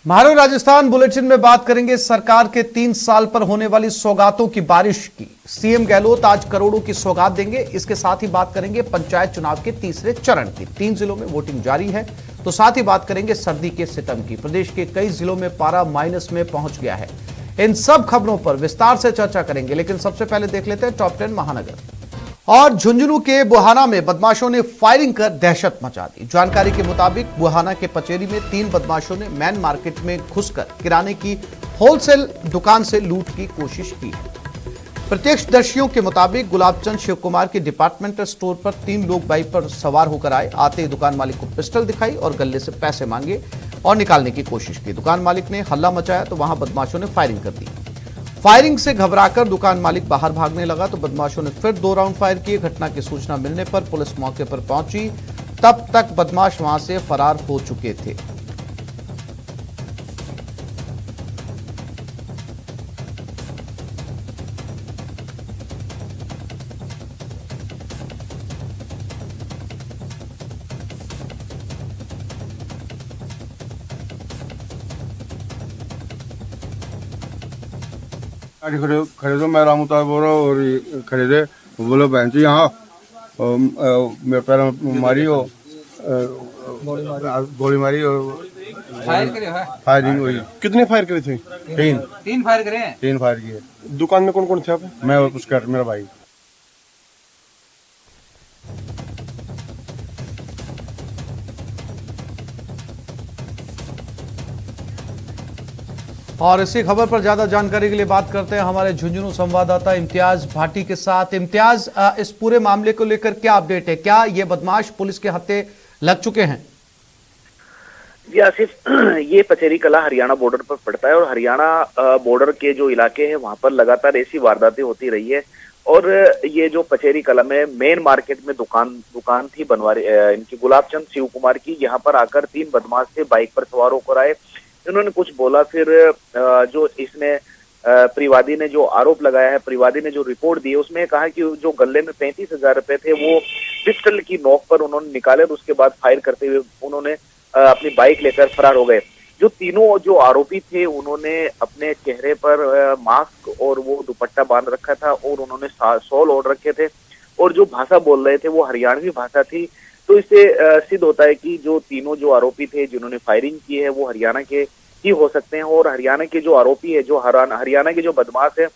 मारो राजस्थान बुलेटिन में बात करेंगे सरकार के 3 साल पर होने वाली सौगातों की बारिश की। सीएम गहलोत आज करोड़ों की सौगात देंगे। इसके साथ ही बात करेंगे पंचायत चुनाव के तीसरे चरण की। 3 जिलों में वोटिंग जारी है। तो साथ ही बात करेंगे सर्दी के सितम की। प्रदेश के कई जिलों में पारा माइनस में पहुंच गया है। इन सब खबरों पर विस्तार से चर्चा करेंगे, लेकिन सबसे पहले देख लेते हैं टॉप 10 महानगर। और झुंझुनू के बुहाना में बदमाशों ने फायरिंग कर दहशत मचा दी। जानकारी के मुताबिक बुहाना के पचेरी में 3 बदमाशों ने मैन मार्केट में घुसकर किराने की होलसेल दुकान से लूट की कोशिश की है। प्रत्यक्षदर्शियों के मुताबिक गुलाबचंद शिव कुमार के डिपार्टमेंटल स्टोर पर 3 लोग बाइक पर सवार होकर आए। आते ही दुकान मालिक को पिस्टल दिखाई और गले से पैसे मांगे और निकालने की कोशिश की। दुकान मालिक ने हल्ला मचाया तो वहां बदमाशों ने फायरिंग कर दी। फायरिंग से घबराकर दुकान मालिक बाहर भागने लगा तो बदमाशों ने फिर 2 राउंड फायर किए। घटना की सूचना मिलने पर पुलिस मौके पर पहुंची। तब तक बदमाश वहां से फरार हो चुके थे। खरीदो, मैं रामूता बोल रहा हूँ। और ये खरीदे, बोलो बहन जी यहाँ मेरे पैर में मारी हो, गोली मारी और फायरिंग हुई। कितने फायर करे थे? 3 फायर करे। 3 फायर किए। दुकान में कौन कौन थे आप? मैं और पुष्कर, मेरा भाई। और इसी खबर पर ज्यादा जानकारी के लिए बात करते हैं हमारे झुंझुनू संवाददाता इम्तियाज भाटी के साथ। इम्तियाज, इस पूरे मामले को लेकर क्या अपडेट है? क्या ये बदमाश पुलिस के हत्थे लग चुके हैं? जी आसिफ, ये पचेरी कला हरियाणा बॉर्डर पर पड़ता है और हरियाणा बॉर्डर के जो इलाके हैं वहां पर लगातार ऐसी वारदातें होती रही है। और ये जो पचेरी कला में मेन मार्केट में दुकान थी बनवारी इनकी गुलाबचंद शिव कुमार की। यहाँ पर आकर 3 बदमाश थे, बाइक पर सवार होकर आए। इन्होंने कुछ बोला, फिर जो इसने परिवादी ने जो आरोप लगाया है, परिवादी ने जो रिपोर्ट दी है उसमें कहा कि जो गले में 35,000 रुपए थे वो पिस्टल की नोक पर उन्होंने निकाले और उसके बाद फायर करते हुए उन्होंने अपनी बाइक लेकर फरार हो गए। जो तीनों जो आरोपी थे उन्होंने अपने चेहरे पर मास्क और वो दुपट्टा बांध रखा था और उन्होंने शॉल ओढ़ रखे थे और जो भाषा बोल रहे थे वो हरियाणवी भाषा थी। तो इससे सिद्ध होता है कि जो तीनों जो आरोपी थे जिन्होंने फायरिंग की है वो हरियाणा के ही हो सकते हैं। और हरियाणा के जो आरोपी है, जो हरियाणा के जो बदमाश है,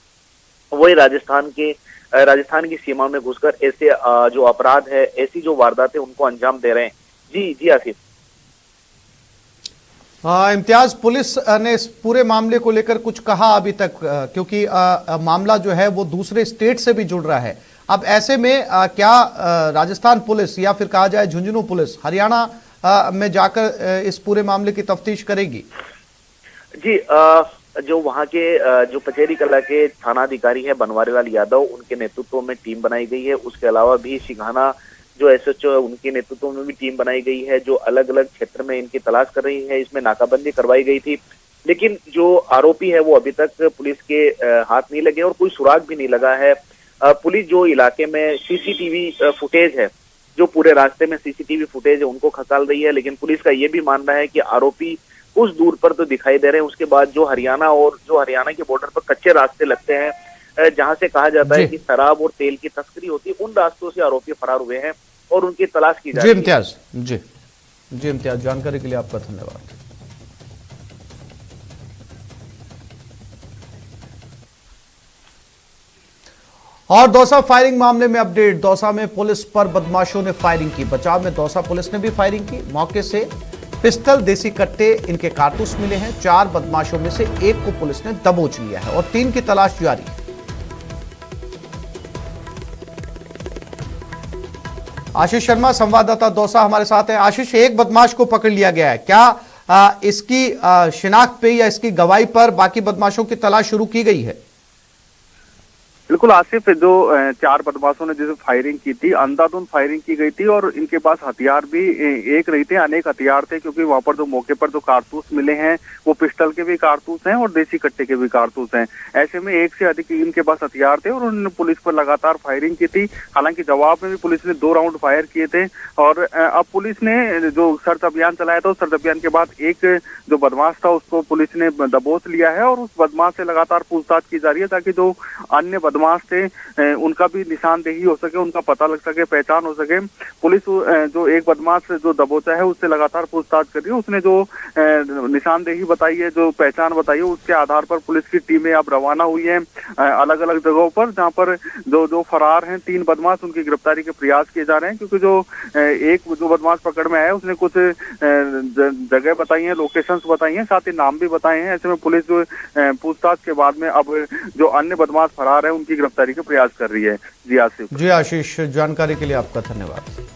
वही राजस्थान की सीमा में घुसकर ऐसे जो अपराध है, ऐसी जो वारदातें उनको अंजाम दे रहे हैं। जी आसिफ। इम्तियाज, पुलिस ने इस पूरे मामले को लेकर कुछ कहा अभी तक? क्योंकि मामला जो है वो दूसरे स्टेट से भी जुड़ रहा है। अब ऐसे में क्या राजस्थान पुलिस या फिर कहा जाए झुंझुनू पुलिस हरियाणा में जाकर इस पूरे मामले की तफ्तीश करेगी? जी, जो वहाँ के जो पचेरी कला के थानाधिकारी है बनवारीलाल यादव, उनके नेतृत्व में टीम बनाई गई है। उसके अलावा भी सिंघाना जो एसएचओ है उनके नेतृत्व में भी टीम बनाई गई है, जो अलग अलग क्षेत्र में इनकी तलाश कर रही है। इसमें नाकाबंदी करवाई गई थी, लेकिन जो आरोपी है वो अभी तक पुलिस के हाथ नहीं लगे और कोई सुराग भी नहीं लगा है। पुलिस जो इलाके में सीसीटीवी फुटेज है, जो पूरे रास्ते में सीसीटीवी फुटेज है उनको खंगाल रही है, लेकिन पुलिस का ये भी मानना है कि आरोपी कुछ दूर पर तो दिखाई दे रहे हैं। उसके बाद जो हरियाणा के बॉर्डर पर कच्चे रास्ते लगते हैं, जहां से कहा जाता है कि शराब और तेल की तस्करी होती है, उन रास्तों से आरोपी फरार हुए हैं और उनकी तलाश की जा रही है। जी इम्तियाज, जानकारी के लिए आपका धन्यवाद। और दौसा फायरिंग मामले में अपडेट। दौसा में पुलिस पर बदमाशों ने फायरिंग की। बचाव में दौसा पुलिस ने भी फायरिंग की। मौके से पिस्टल, देसी कट्टे, इनके कारतूस मिले हैं। 4 बदमाशों में से 1 को पुलिस ने दबोच लिया है और 3 की तलाश जारी है। आशीष शर्मा संवाददाता दौसा हमारे साथ है। आशीष, 1 बदमाश को पकड़ लिया गया है। क्या इसकी शिनाख्त पे या इसकी गवाही पर बाकी बदमाशों की तलाश शुरू की गई है? बिल्कुल आसिफ, जो 4 बदमाशों ने जैसे फायरिंग की थी, अंधाधुंध फायरिंग की गई थी और इनके पास हथियार भी एक नहीं थे, अनेक हथियार थे, क्योंकि वहां पर जो मौके पर जो कारतूस मिले हैं वो पिस्टल के भी कारतूस हैं और देसी कट्टे के भी कारतूस हैं। ऐसे में एक से अधिक इनके पास हथियार थे और उन्होंने पुलिस पर लगातार फायरिंग की थी। हालांकि जवाब में भी पुलिस ने 2 राउंड फायर किए थे और अब पुलिस ने जो सर्च अभियान चलाया था, उस सर्च अभियान के बाद एक जो बदमाश था उसको पुलिस ने दबोच लिया है और उस बदमाश से लगातार पूछताछ की जा रही है, ताकि जो अन्य बदमाश थे उनका भी निशानदेही हो सके, उनका पता लग सके, पहचान हो सके। पुलिस जो एक बदमाश जो दबोचा है उससे लगातार पूछताछ कर रही है। उसने जो निशानदेही बताई है, जो पहचान बताई है, उसके आधार पर पुलिस की टीमें अब रवाना हुई हैं अलग अलग जगहों पर, जहां पर जो फरार हैं 3 बदमाश, उनकी गिरफ्तारी के प्रयास किए जा रहे हैं। क्योंकि जो बदमाश पकड़ में आया है उसने कुछ जगह बताई है, लोकेशंस बताई हैं, साथ ही नाम भी बताए हैं। ऐसे में पुलिस जो पूछताछ के बाद में अब जो अन्य बदमाश फरार है उनकी गिरफ्तारी के प्रयास कर रही है। जी आसिफ। जी आशीष, जानकारी के लिए आपका धन्यवाद।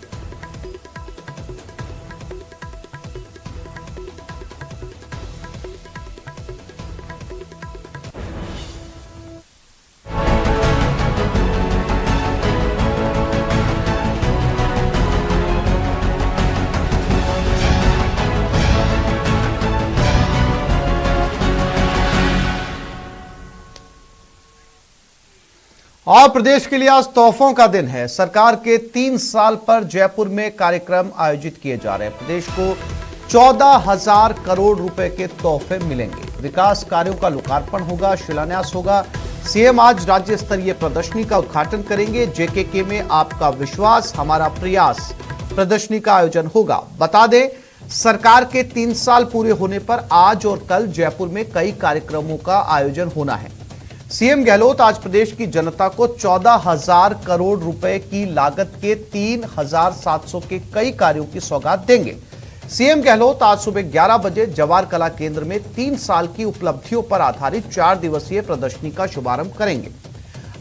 और प्रदेश के लिए आज तोहफों का दिन है। सरकार के 3 साल पर जयपुर में कार्यक्रम आयोजित किए जा रहे हैं। प्रदेश को 14,000 करोड़ रुपए के तोहफे मिलेंगे। विकास कार्यों का लोकार्पण होगा, शिलान्यास होगा। सीएम आज राज्य स्तरीय प्रदर्शनी का उद्घाटन करेंगे। जेकेके में आपका विश्वास हमारा प्रयास प्रदर्शनी का आयोजन होगा। बता दें, सरकार के 3 साल पूरे होने पर आज और कल जयपुर में कई कार्यक्रमों का आयोजन होना है। सीएम गहलोत आज प्रदेश की जनता को 14,000 करोड़ रुपए की लागत के 3,700 के कई कार्यों की सौगात देंगे। सीएम गहलोत आज सुबह 11 बजे जवाहर कला केंद्र में 3 साल की उपलब्धियों पर आधारित 4 दिवसीय प्रदर्शनी का शुभारंभ करेंगे।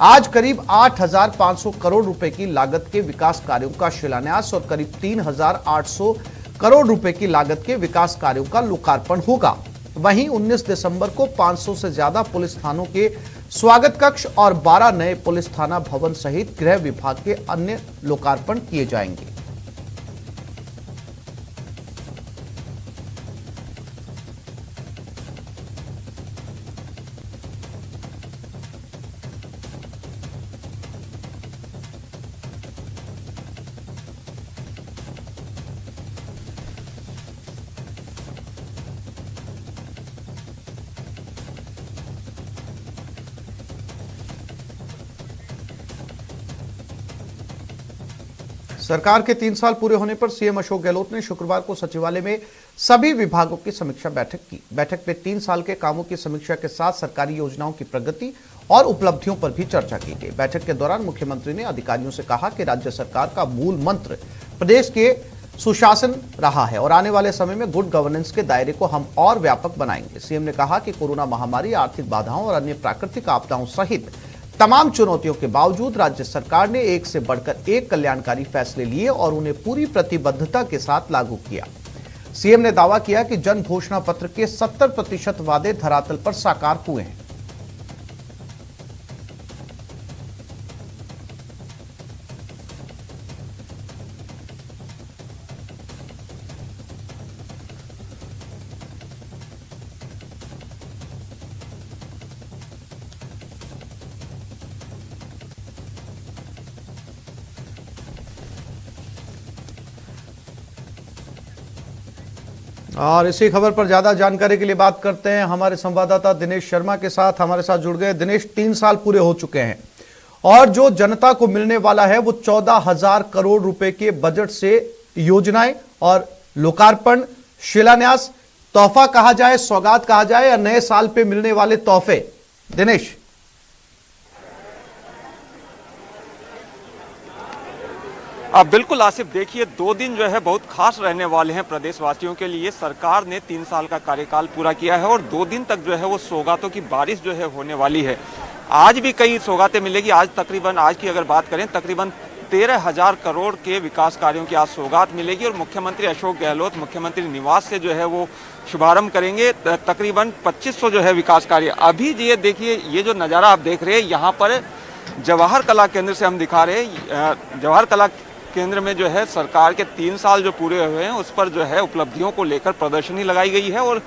आज करीब 8,500 करोड़ रुपए की लागत के विकास कार्यों का शिलान्यास और करीब 3,800 करोड़ रुपए की लागत के विकास कार्यों का लोकार्पण होगा। वहीं 19 दिसंबर को 500 से ज्यादा पुलिस थानों के स्वागत कक्ष और 12 नए पुलिस थाना भवन सहित गृह विभाग के अन्य लोकार्पण किए जाएंगे। सरकार के 3 साल पूरे होने पर सीएम अशोक गहलोत ने शुक्रवार को सचिवालय में सभी विभागों की समीक्षा बैठक की। बैठक में 3 साल के कामों की समीक्षा के साथ सरकारी योजनाओं की प्रगति और उपलब्धियों पर भी चर्चा की गई। बैठक के दौरान मुख्यमंत्री ने अधिकारियों से कहा कि राज्य सरकार का मूल मंत्र प्रदेश के सुशासन रहा है और आने वाले समय में गुड गवर्नेंस के दायरे को हम और व्यापक बनाएंगे। सीएम ने कहा कि कोरोना महामारी, आर्थिक बाधाओं और अन्य प्राकृतिक आपदाओं सहित तमाम चुनौतियों के बावजूद राज्य सरकार ने एक से बढ़कर एक कल्याणकारी फैसले लिए और उन्हें पूरी प्रतिबद्धता के साथ लागू किया। सीएम ने दावा किया कि जन घोषणा पत्र के 70% वादे धरातल पर साकार हुए हैं। और इसी खबर पर ज्यादा जानकारी के लिए बात करते हैं हमारे संवाददाता दिनेश शर्मा के साथ। हमारे साथ जुड़ गए दिनेश। 3 साल पूरे हो चुके हैं और जो जनता को मिलने वाला है वो 14,000 करोड़ रुपए के बजट से योजनाएं और लोकार्पण, शिलान्यास, तोहफा कहा जाए, सौगात कहा जाए या नए साल पे मिलने वाले तोहफे। दिनेश। अब बिल्कुल आसिफ, देखिए 2 दिन जो है बहुत खास रहने वाले हैं प्रदेशवासियों के लिए। सरकार ने 3 साल का कार्यकाल पूरा किया है और 2 दिन तक जो है वो सौगातों की बारिश जो है होने वाली है। आज भी कई सौगातें मिलेगी। आज की अगर बात करें तकरीबन 13,000 करोड़ के विकास कार्यों की आज सौगात मिलेगी और मुख्यमंत्री अशोक गहलोत मुख्यमंत्री निवास से जो है वो शुभारंभ करेंगे। तकरीबन 2500 जो है विकास कार्य। अभी ये देखिए, ये जो नज़ारा आप देख रहे हैं, यहाँ पर जवाहर कला केंद्र से हम दिखा रहे हैं। जवाहर कला केंद्र में जो है सरकार के 3 साल जो पूरे हुए हैं उस पर जो है उपलब्धियों को लेकर प्रदर्शनी लगाई गई है और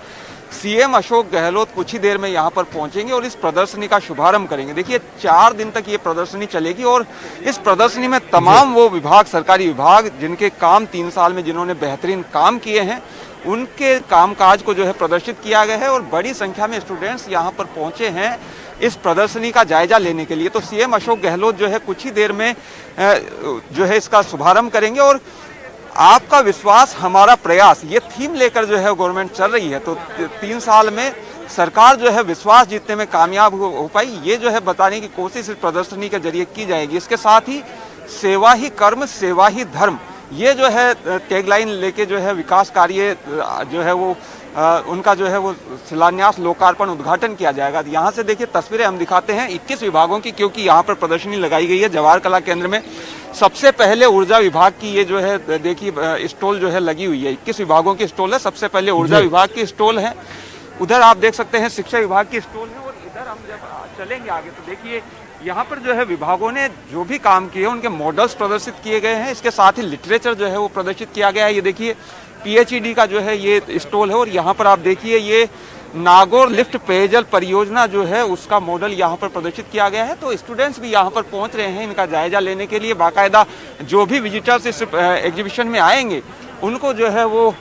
सीएम अशोक गहलोत कुछ ही देर में यहाँ पर पहुंचेंगे और इस प्रदर्शनी का शुभारंभ करेंगे। देखिए 4 दिन तक ये प्रदर्शनी चलेगी और इस प्रदर्शनी में तमाम वो विभाग, सरकारी विभाग जिनके काम 3 साल में जिन्होंने बेहतरीन काम किए हैं उनके कामकाज को जो है प्रदर्शित किया गया है और बड़ी संख्या में स्टूडेंट्स यहाँ पर पहुंचे हैं इस प्रदर्शनी का जायजा लेने के लिए। तो सीएम अशोक गहलोत जो है कुछ ही देर में जो है इसका शुभारंभ करेंगे और आपका विश्वास हमारा प्रयास ये थीम लेकर जो है गवर्नमेंट चल रही है। तो 3 साल में सरकार जो है विश्वास जीतने में कामयाब हो पाई, ये जो है बताने की कोशिश इस प्रदर्शनी के जरिए की जाएगी। इसके साथ ही सेवा ही कर्म, सेवा ही धर्म, ये जो है टैगलाइन लेके जो है विकास कार्य जो है वो उनका जो है वो शिलान्यास, लोकार्पण, उद्घाटन किया जाएगा। यहाँ से देखिए तस्वीरें हम दिखाते हैं 21 विभागों की, क्योंकि यहाँ पर प्रदर्शनी लगाई गई है जवाहर कला केंद्र में। सबसे पहले ऊर्जा विभाग की ये जो है देखिए स्टॉल जो है लगी हुई है, 21 विभागों की स्टॉल है। सबसे पहले ऊर्जा विभाग की स्टॉल है, उधर आप देख सकते हैं शिक्षा विभाग की स्टॉल है और इधर हम जब चलेंगे आगे तो देखिए यहाँ पर जो है विभागों ने जो भी काम किए उनके मॉडल्स प्रदर्शित किए गए हैं। इसके साथ ही लिटरेचर जो है वो प्रदर्शित किया गया है। ये देखिए PHED का जो है ये स्टॉल है और यहाँ पर आप देखिए ये नागौर लिफ्ट पेयजल परियोजना जो है उसका मॉडल यहाँ पर प्रदर्शित किया गया है। तो स्टूडेंट्स भी यहाँ पर पहुँच रहे हैं इनका जायजा लेने के लिए। बाकायदा जो भी विजिटर्स इस एग्जीबिशन में आएंगे उनको जो है वो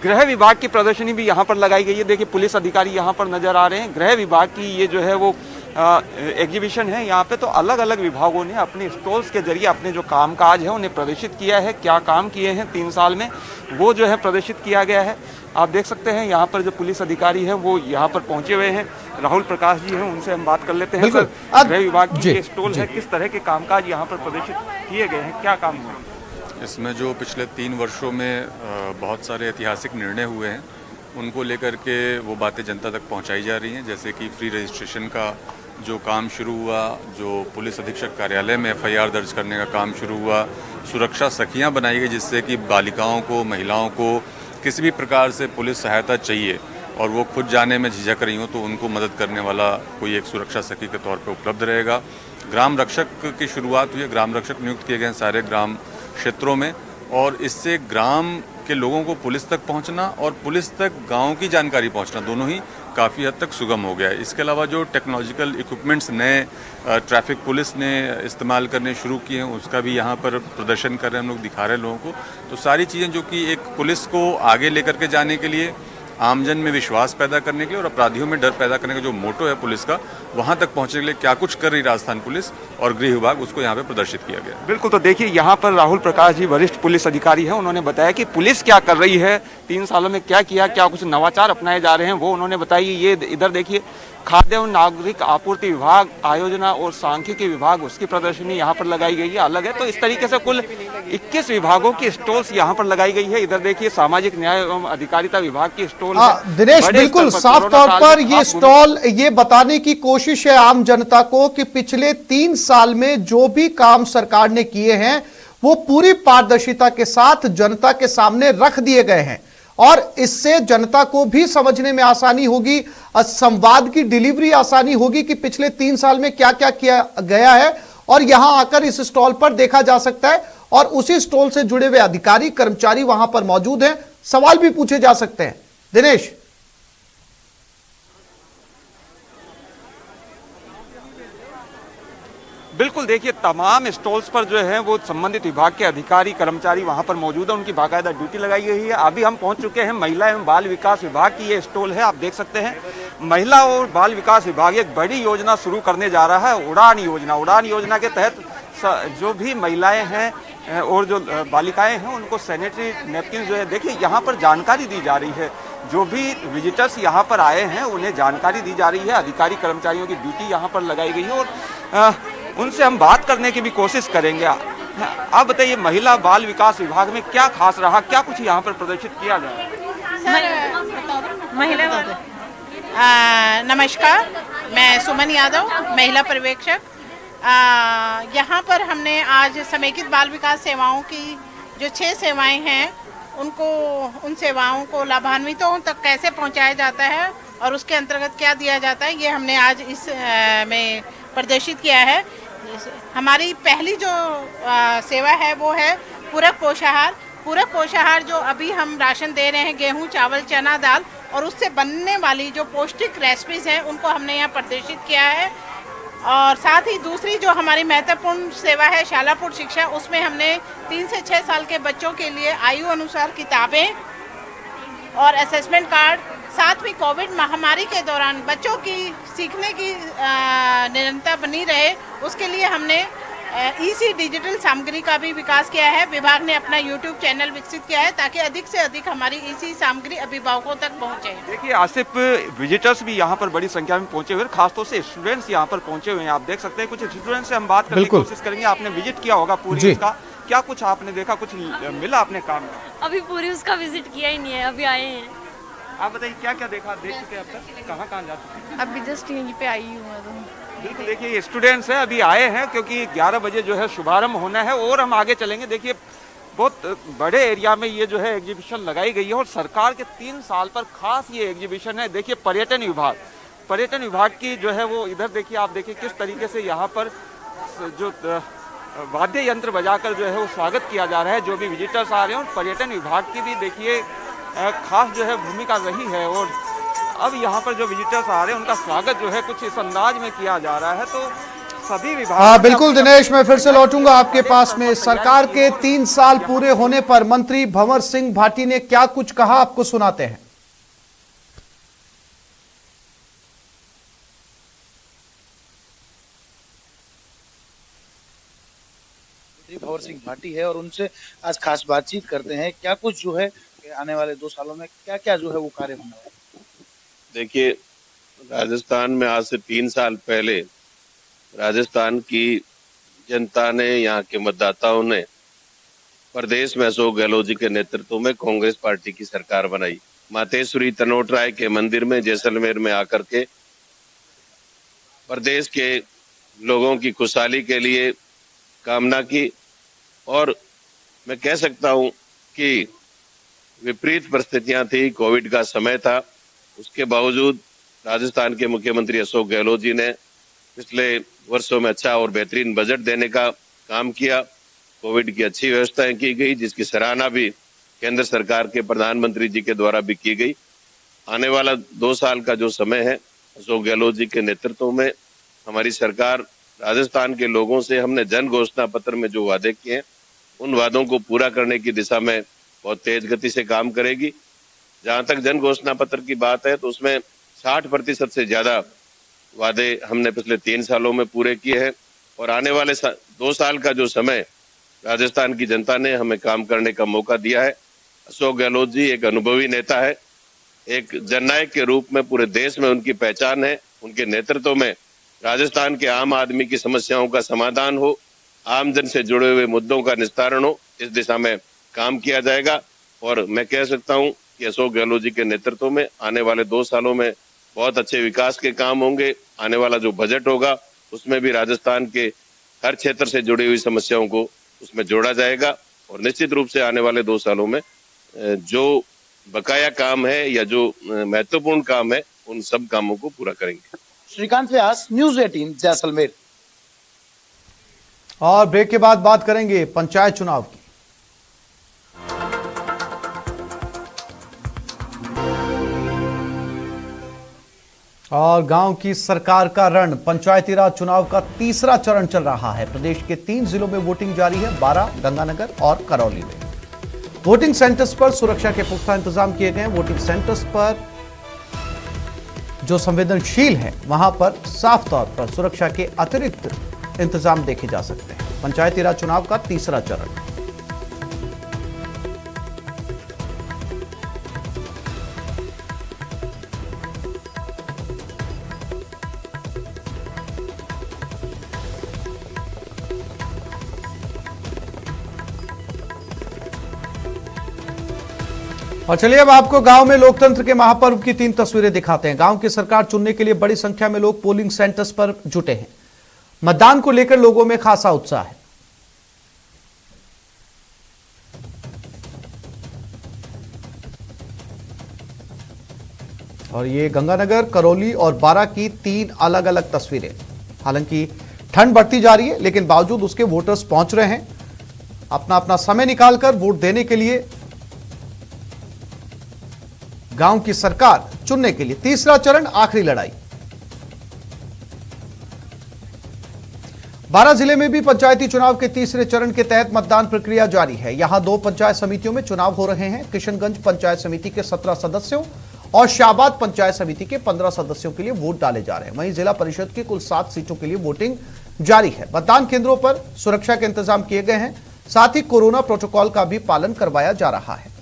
गृह विभाग की प्रदर्शनी भी यहाँ पर लगाई गई है। देखिए पुलिस अधिकारी यहाँ पर नजर आ रहे हैं। गृह विभाग की ये जो है वो एग्जीबिशन है यहाँ पे। तो अलग अलग विभागों ने अपने स्टॉल्स के जरिए अपने जो कामकाज है उन्हें प्रदर्शित किया है, क्या काम किए हैं 3 साल में वो जो है प्रदर्शित किया गया है। आप देख सकते हैं यहाँ पर जो पुलिस अधिकारी है वो यहाँ पर पहुंचे हुए हैं। राहुल प्रकाश जी हैं, उनसे हम बात कर लेते हैं। सर, गृह विभाग की स्टॉल है, किस तरह के कामकाज यहाँ पर प्रदर्शित किए गए हैं, क्या काम हुआ? इसमें जो पिछले 3 वर्षों में बहुत सारे ऐतिहासिक निर्णय हुए हैं उनको लेकर के वो बातें जनता तक पहुंचाई जा रही हैं। जैसे कि फ्री रजिस्ट्रेशन का जो काम शुरू हुआ, जो पुलिस अधीक्षक कार्यालय में FIR दर्ज करने का काम शुरू हुआ, सुरक्षा सखियां बनाई गई जिससे कि बालिकाओं को, महिलाओं को किसी भी प्रकार से पुलिस सहायता चाहिए और वो खुद जाने में झिझक रही हो तो उनको मदद करने वाला कोई एक सुरक्षा सखी के तौर पर उपलब्ध रहेगा। ग्राम रक्षक की शुरुआत हुई है, ग्राम रक्षक नियुक्त किए गए हैं सारे ग्राम क्षेत्रों में और इससे ग्राम के लोगों को पुलिस तक पहुंचना और पुलिस तक गांव की जानकारी पहुंचना दोनों ही काफ़ी हद तक सुगम हो गया है। इसके अलावा जो टेक्नोलॉजिकल इक्विपमेंट्स नए ट्रैफिक पुलिस ने इस्तेमाल करने शुरू किए हैं उसका भी यहाँ पर प्रदर्शन कर रहे हैं हम लोग, दिखा रहे हैं लोगों को। तो सारी चीज़ें जो कि एक पुलिस को आगे लेकर के जाने के लिए, आमजन में विश्वास पैदा करने के लिए और अपराधियों में डर पैदा करने का जो मोटो है पुलिस का, वहां तक पहुंचने के लिए क्या कुछ कर रही राजस्थान पुलिस और गृह विभाग, उसको यहाँ पे प्रदर्शित किया गया। बिल्कुल, तो देखिए यहाँ पर राहुल प्रकाश जी वरिष्ठ पुलिस अधिकारी हैं, उन्होंने बताया कि पुलिस क्या कर रही है, 3 सालों में क्या किया, क्या कुछ नवाचार अपनाए जा रहे हैं वो उन्होंने बताई। ये इधर देखिए खाद्य एवं नागरिक आपूर्ति विभाग, आयोजना और सांख्यिकी विभाग, उसकी प्रदर्शनी यहाँ पर लगाई गई है, अलग है। तो इस तरीके से कुल 21 विभागों की स्टॉल्स यहाँ पर लगाई गई है। इधर देखिए सामाजिक न्याय एवं अधिकारिता विभाग की स्टॉल है। दिनेश, बिल्कुल साफ तौर पर ये स्टॉल ये बताने की कोशिश है आम जनता को कि पिछले 3 साल में जो भी काम सरकार ने किए हैं वो पूरी पारदर्शिता के साथ जनता के सामने रख दिए गए हैं और इससे जनता को भी समझने में आसानी होगी, संवाद की डिलीवरी आसानी होगी कि पिछले 3 साल में क्या क्या किया गया है और यहां आकर इस स्टॉल पर देखा जा सकता है और उसी स्टॉल से जुड़े हुए अधिकारी, कर्मचारी वहां पर मौजूद हैं, सवाल भी पूछे जा सकते हैं। दिनेश, बिल्कुल, देखिए तमाम स्टॉल्स पर जो है वो संबंधित विभाग के अधिकारी, कर्मचारी वहां पर मौजूद है, उनकी बाकायदा ड्यूटी लगाई गई है। अभी हम पहुंच चुके हैं महिला एवं बाल विकास विभाग की ये स्टॉल है, आप देख सकते हैं। महिला और बाल विकास विभाग एक बड़ी योजना शुरू करने जा रहा है, उड़ान योजना। उड़ान योजना के तहत जो भी महिलाएं हैं और जो बालिकाएं हैं उनको सैनिटरी नैपकिन जो है, देखिए यहाँ पर जानकारी दी जा रही है। जो भी विजिटर्स यहाँ पर आए हैं उन्हें जानकारी दी जा रही है, अधिकारी कर्मचारियों की ड्यूटी यहाँ पर लगाई गई है और उनसे हम बात करने की भी कोशिश करेंगे। आप बताइए महिला बाल विकास विभाग में क्या खास रहा, क्या कुछ यहाँ पर प्रदर्शित किया गया? नमस्कार, मैं सुमन यादव, महिला पर्यवेक्षक। यहाँ पर हमने आज समेकित बाल विकास सेवाओं की जो 6 सेवाएं हैं उन सेवाओं को लाभान्वितों तक कैसे पहुँचाया जाता है और उसके अंतर्गत क्या दिया जाता है, ये हमने आज इस में प्रदर्शित किया है। हमारी पहली जो सेवा है वो है पूरक पोषाहार। पूरक पोषाहार जो अभी हम राशन दे रहे हैं, गेहूं, चावल, चना दाल और उससे बनने वाली जो पौष्टिक रेसिपीज हैं उनको हमने यहाँ प्रदर्शित किया है। और साथ ही दूसरी जो हमारी महत्वपूर्ण सेवा है शालापुट शिक्षा, उसमें हमने 3 से 6 साल के बच्चों के लिए आयु अनुसार किताबें और असेसमेंट कार्ड, साथ में कोविड महामारी के दौरान बच्चों की सीखने की निरंतरता बनी रहे उसके लिए हमने ईसी डिजिटल सामग्री का भी विकास किया है। विभाग ने अपना यूट्यूब चैनल विकसित किया है ताकि अधिक से अधिक हमारी ईसी सामग्री अभिभावकों तक पहुंचे। देखिए आसिफ, विजिटर्स भी यहाँ पर बड़ी संख्या में पहुंचे हुए हैं, खासतौर से स्टूडेंट्स यहाँ पर पहुंचे हुए हैं। आप देख सकते हैं कुछ स्टूडेंट्स से हम बात करने की कोशिश करेंगे। आपने विजिट किया होगा पूरी उसका, क्या कुछ आपने देखा, कुछ मिला अपने काम में? अभी पूरी उसका विजिट किया ही नहीं है, अभी आए हैं। आप बताइए क्या क्या देखा, देख चुके अब तक, कहाँ जा चुके हैं? अभी जस्ट यहीं पे आई हूँ मैं तो। बिल्कुल, देखिए ये स्टूडेंट्स हैं, अभी आए हैं क्योंकि 11 बजे जो है शुभारंभ होना है और हम आगे चलेंगे। देखिए बहुत बड़े एरिया में ये जो है एग्जीबिशन लगाई गई है और सरकार के 3 साल पर खास ये एग्जीबिशन है। देखिए पर्यटन विभाग की जो है वो इधर देखिए, आप देखिए किस तरीके से यहाँ पर जो वाद्य यंत्र बजाकर जो है वो स्वागत किया जा रहा है जो भी विजिटर्स आ रहे हैं। और पर्यटन विभाग की भी देखिए खास जो है भूमिका रही है और अब यहाँ पर जो विजिटर्स आ रहे हैं उनका स्वागत जो है कुछ इस अंदाज में किया जा रहा है। तो सभी विभाग बिल्कुल दिनेश, मैं फिर से लौटूंगा आपके पास में। सरकार के 3 साल पूरे होने पर मंत्री भंवर सिंह भाटी ने क्या कुछ कहा, आपको सुनाते हैं। भंवर सिंह भाटी है और उनसे आज खास बातचीत करते हैं। क्या कुछ जो है आने वाले 2 सालों में क्या क्या जो है वो कार्य होने वाला है। देखिए, राजस्थान में आज से 3 साल पहले राजस्थान की जनता ने, यहाँ के मतदाताओं ने प्रदेश में अशोक गहलोत जी के नेतृत्व में कांग्रेस पार्टी की सरकार बनाई। मातेश्वरी तनोट राय के मंदिर में जैसलमेर में आकर के प्रदेश के लोगों की खुशहाली के लिए कामना की और मैं कह सकता हूं कि विपरीत परिस्थितियां थी, कोविड का समय था, उसके बावजूद राजस्थान के मुख्यमंत्री अशोक गहलोत जी ने पिछले वर्षों में अच्छा और बेहतरीन बजट देने का काम किया। कोविड की अच्छी व्यवस्थाएं की गई जिसकी सराहना भी केंद्र सरकार के प्रधानमंत्री जी के द्वारा भी की गई। आने वाला 2 साल का जो समय है अशोक गहलोत जी के नेतृत्व में हमारी सरकार राजस्थान के लोगों से हमने जन घोषणा पत्र में जो वादे किए हैं उन वादों को पूरा करने की दिशा में बहुत तेज गति से काम करेगी। जहां तक जन घोषणा पत्र की बात है तो उसमें 60% से ज्यादा वादे हमने पिछले 3 सालों में पूरे किए हैं और आने वाले 2 साल का जो समय राजस्थान की जनता ने हमें काम करने का मौका दिया है। अशोक गहलोत जी एक अनुभवी नेता है, एक जननायक के रूप में पूरे देश में उनकी पहचान है। उनके नेतृत्व में राजस्थान के आम आदमी की समस्याओं का समाधान हो, आमजन से जुड़े हुए मुद्दों का निस्तारण हो, इस दिशा में काम किया जाएगा। और मैं कह सकता हूं कि अशोक गहलोत जी के नेतृत्व में आने वाले 2 सालों में बहुत अच्छे विकास के काम होंगे। आने वाला जो बजट होगा उसमें भी राजस्थान के हर क्षेत्र से जुड़ी हुई समस्याओं को उसमें जोड़ा जाएगा और निश्चित रूप से आने वाले 2 सालों में जो बकाया काम है या जो महत्वपूर्ण काम है उन सब कामों को पूरा करेंगे। श्रीकांत व्यास, न्यूज़ 18 जैसलमेर। और ब्रेक के बाद बात करेंगे पंचायत चुनाव की। और गांव की सरकार का रण, पंचायती राज चुनाव का तीसरा चरण चल रहा है। प्रदेश के 3 जिलों में वोटिंग जारी है, 12 गंगानगर और करौली में। वोटिंग सेंटर्स पर सुरक्षा के पुख्ता इंतजाम किए गए हैं। वोटिंग सेंटर्स पर जो संवेदनशील है वहां पर साफ तौर पर सुरक्षा के अतिरिक्त इंतजाम देखे जा सकते हैं। पंचायती राज चुनाव का तीसरा चरण। और चलिए अब आपको गांव में लोकतंत्र के महापर्व की 3 तस्वीरें दिखाते हैं। गांव की सरकार चुनने के लिए बड़ी संख्या में लोग पोलिंग सेंटर्स पर जुटे हैं। मतदान को लेकर लोगों में खासा उत्साह है। और ये गंगानगर, करौली और बारां की 3 अलग अलग तस्वीरें। हालांकि ठंड बढ़ती जा रही है, लेकिन बावजूद उसके वोटर्स पहुंच रहे हैं अपना अपना समय निकालकर वोट देने के लिए, गांव की सरकार चुनने के लिए। तीसरा चरण, आखिरी लड़ाई। 12 जिले में भी पंचायती चुनाव के तीसरे चरण के तहत मतदान प्रक्रिया जारी है। यहां 2 पंचायत समितियों में चुनाव हो रहे हैं। किशनगंज पंचायत समिति के 17 सदस्यों और शाहबाद पंचायत समिति के 15 सदस्यों के लिए वोट डाले जा रहे हैं। वहीं जिला परिषद की कुल 7 सीटों के लिए वोटिंग जारी है। मतदान केंद्रों पर सुरक्षा के इंतजाम किए गए हैं, साथ ही कोरोना प्रोटोकॉल का भी पालन करवाया जा रहा है।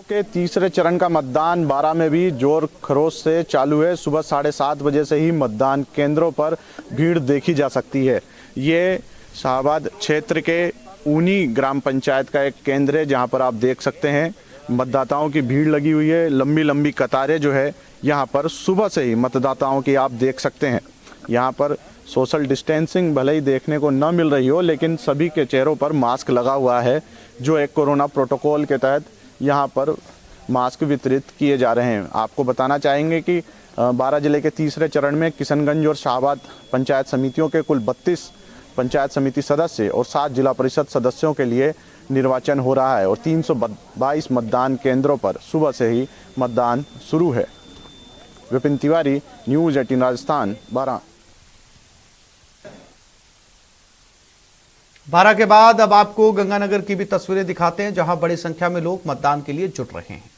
के तीसरे चरण का मतदान 12 में भी जोर खरोश से चालू है। सुबह 7:30 बजे से ही मतदान केंद्रों पर भीड़ देखी जा सकती है। ये शाहबाद क्षेत्र के ऊनी ग्राम पंचायत का एक केंद्र है, जहां पर आप देख सकते हैं मतदाताओं की भीड़ लगी हुई है। लंबी लंबी कतारें जो है यहां पर सुबह से ही मतदाताओं की आप देख सकते हैं। यहां पर सोशल डिस्टेंसिंग भले ही देखने को न मिल रही हो, लेकिन सभी के चेहरों पर मास्क लगा हुआ है, जो एक कोरोना प्रोटोकॉल के तहत यहाँ पर मास्क वितरित किए जा रहे हैं। आपको बताना चाहेंगे कि 12 जिले के तीसरे चरण में किशनगंज और शाहबाद पंचायत समितियों के कुल 32 पंचायत समिति सदस्य और 7 जिला परिषद सदस्यों के लिए निर्वाचन हो रहा है और 322 मतदान केंद्रों पर सुबह से ही मतदान शुरू है। विपिन तिवारी, न्यूज़ 18 राजस्थान, 12। 12 के बाद अब आपको गंगानगर की भी तस्वीरें दिखाते हैं, जहां बड़ी संख्या में लोग मतदान के लिए जुट रहे हैं।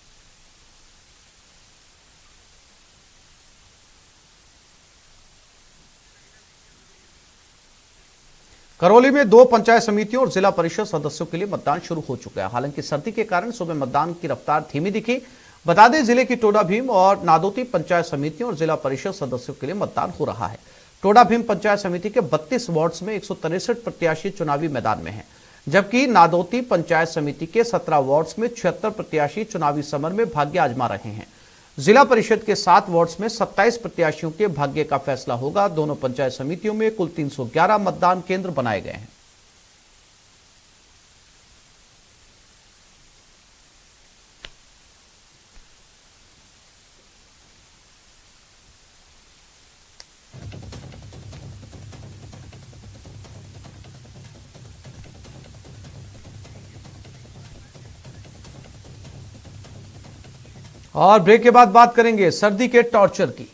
करौली में 2 पंचायत समितियों और जिला परिषद सदस्यों के लिए मतदान शुरू हो चुका है। हालांकि सर्दी के कारण सुबह मतदान की रफ्तार धीमी दिखी। बता दें, जिले की टोडा भीम और नादौती पंचायत समितियों और जिला परिषद सदस्यों के लिए मतदान हो रहा है। टोडा भीम पंचायत समिति के 32 वार्ड्स में 163 प्रत्याशी चुनावी मैदान में हैं, जबकि नादौती पंचायत समिति के 17 वार्ड्स में 76 प्रत्याशी चुनावी समर में भाग्य आजमा रहे हैं। जिला परिषद के 7 वार्ड्स में 27 प्रत्याशियों के भाग्य का फैसला होगा। दोनों पंचायत समितियों में कुल 311 मतदान केंद्र बनाए गए हैं। और ब्रेक के बाद बात करेंगे सर्दी के टॉर्चर की।